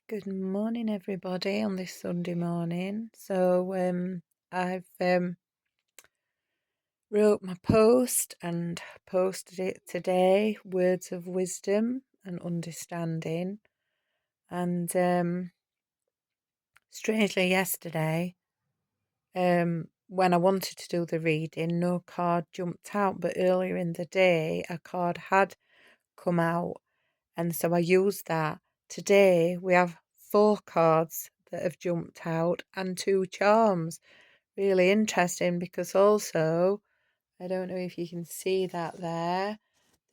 Good morning, everybody, on this Sunday morning. I've wrote my post and posted it today. Words of wisdom and understanding. And strangely, yesterday, when I wanted to do the reading, no card jumped out. But earlier in the day, a card had come out, and so I used that. Today we have 4 cards that have jumped out and 2 charms. Really interesting because also, I don't know if you can see that there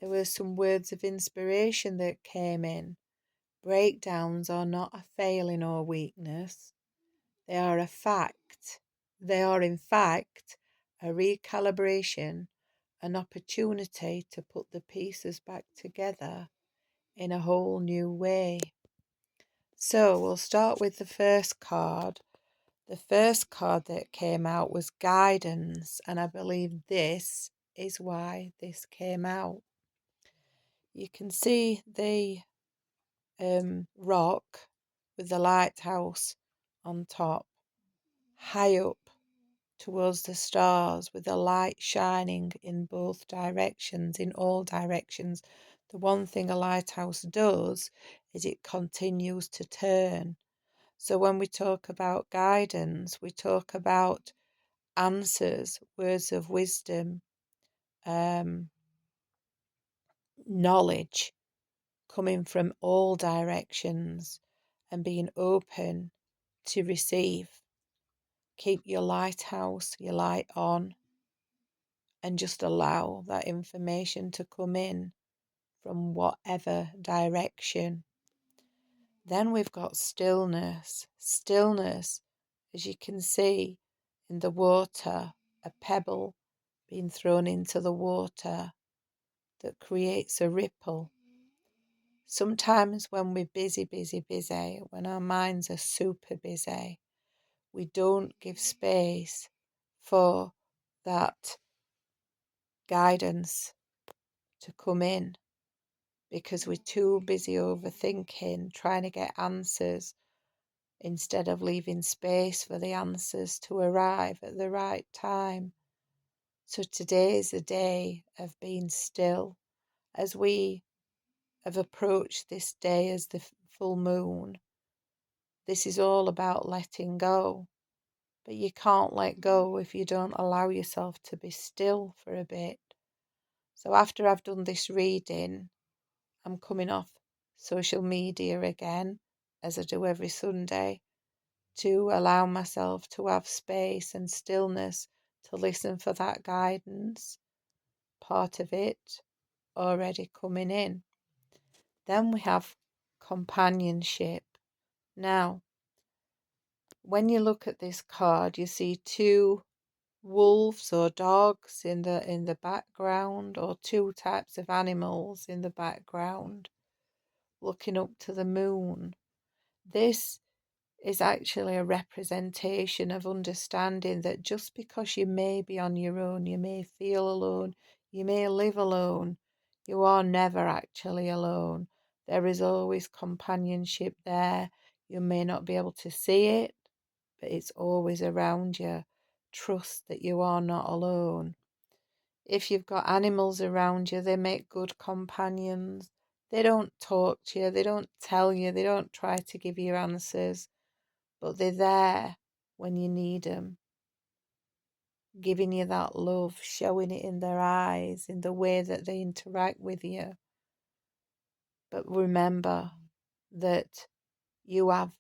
were some words of inspiration that came in. Breakdowns are not a failing or weakness. They are a fact. They are in fact a recalibration, an opportunity to put the pieces back together in a whole new way. So we'll start with the first card. The first card that came out was guidance, and I believe this is why this came out. You can see the rock with the lighthouse on top, high up towards the stars, with the light shining in both directions, in all directions. The one thing a lighthouse does is it continues to turn. So when we talk about guidance, we talk about answers, words of wisdom, knowledge coming from all directions and being open to receive. Keep your lighthouse, your light on, and just allow that information to come in from whatever direction. Then we've got stillness. Stillness, as you can see in the water, a pebble being thrown into the water that creates a ripple. Sometimes when we're busy, when our minds are super busy, we don't give space for that guidance to come in because we're too busy overthinking, trying to get answers instead of leaving space for the answers to arrive at the right time. So today is a day of being still as we have approached this day as the full moon. This is all about letting go, but you can't let go if you don't allow yourself to be still for a bit. So after I've done this reading, I'm coming off social media again, as I do every Sunday, to allow myself to have space and stillness to listen for that guidance, part of it already coming in. Then we have companionship. Now, when you look at this card, you see 2 wolves or dogs in the background, or 2 types of animals in the background looking up to the moon. This is actually a representation of understanding that just because you may be on your own, you may feel alone, you may live alone, you are never actually alone. There is always companionship there. You may not be able to see it, but it's always around you. Trust that you are not alone. If you've got animals around you, they make good companions. They don't talk to you, they don't tell you, they don't try to give you answers, but they're there when you need them, giving you that love, showing it in their eyes, in the way that they interact with you. But remember that you have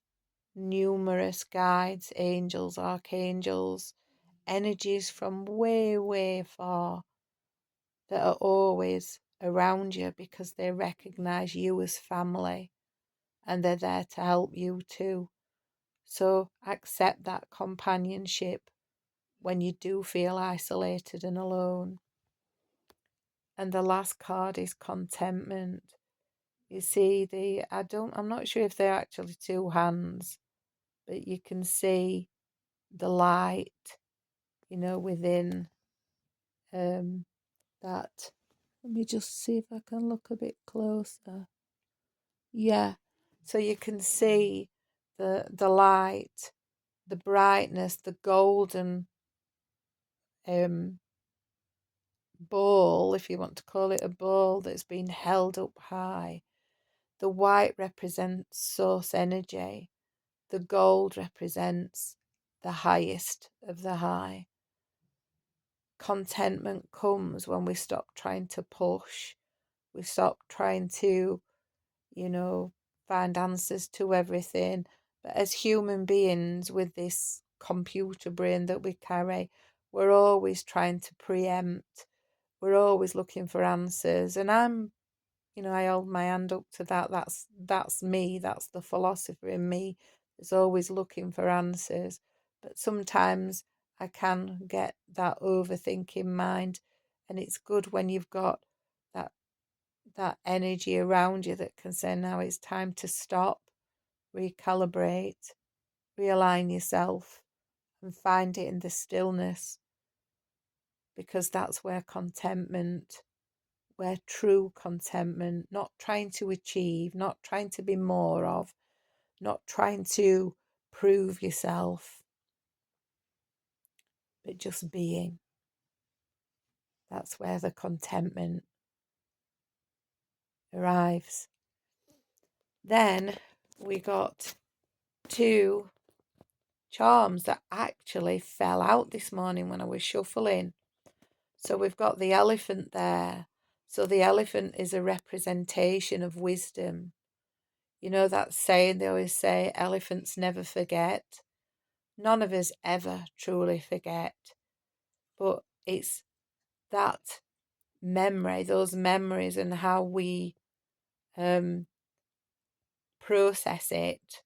numerous guides, angels, archangels, energies from way, way far that are always around you because they recognize you as family and they're there to help you too. So accept that companionship when you do feel isolated and alone. And the last card is contentment. You see I'm not sure if they're actually 2 hands, but you can see the light, within that. Let me just see if I can look a bit closer. Yeah, So you can see the light, the brightness, the golden ball, if you want to call it a ball, that's been held up high. The white represents source energy. The gold represents the highest of the high. Contentment comes when we stop trying to push. We stop trying to, find answers to everything. But as human beings with this computer brain that we carry, we're always trying to preempt. We're always looking for answers. And I hold my hand up to that. That's me. That's the philosopher in me. Is always looking for answers. But sometimes I can get that overthinking mind, and it's good when you've got that that energy around you that can say, now it's time to stop, recalibrate, realign yourself, and find it in the stillness, because that's where true contentment, not trying to achieve, not trying to be more of, not trying to prove yourself, but just being. That's where the contentment arrives. Then we got 2 charms that actually fell out this morning when I was shuffling. So we've got the elephant there. So the elephant is a representation of wisdom. You know that saying they always say, elephants never forget. None of us ever truly forget. But it's that memory, those memories, and how we process it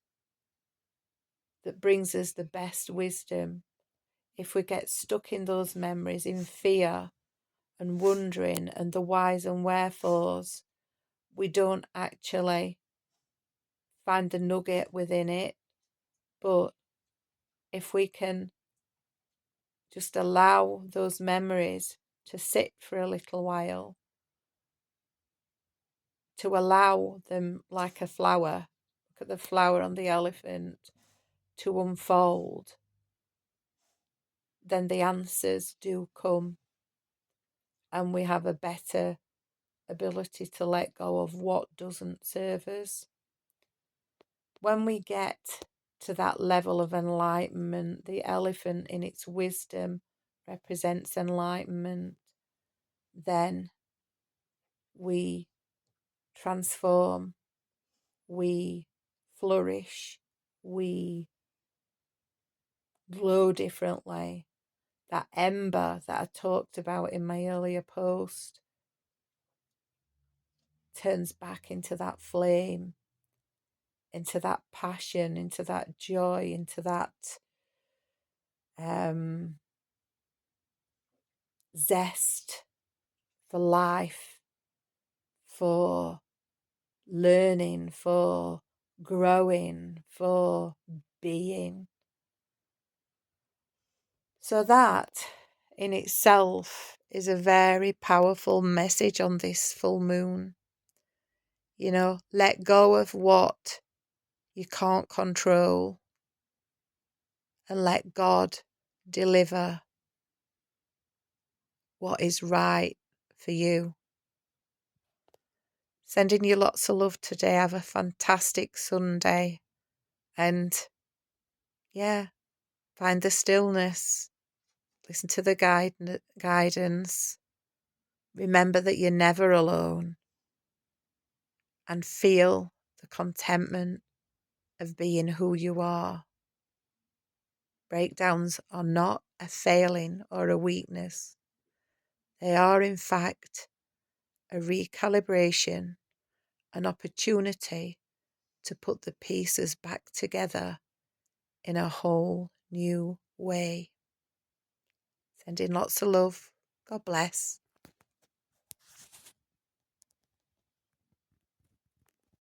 that brings us the best wisdom. If we get stuck in those memories in fear and wondering and the whys and wherefores, we don't actually find the nugget within it. But if we can just allow those memories to sit for a little while, to allow them like a flower, look at the flower on the elephant, to unfold, then the answers do come, and we have a better ability to let go of what doesn't serve us. When we get to that level of enlightenment, the elephant in its wisdom represents enlightenment, then we transform, we flourish, we glow differently. That ember that I talked about in my earlier post turns back into that flame, into that passion, into that joy, into that zest for life, for learning, for growing, for being. So that in itself is a very powerful message on this full moon. Let go of what you can't control and let God deliver what is right for you. Sending you lots of love today. Have a fantastic Sunday. And find the stillness. Listen to the guidance. Remember that you're never alone. And feel the contentment of being who you are. Breakdowns are not a failing or a weakness. They are, in fact, a recalibration, an opportunity to put the pieces back together in a whole new way. Sending lots of love. God bless.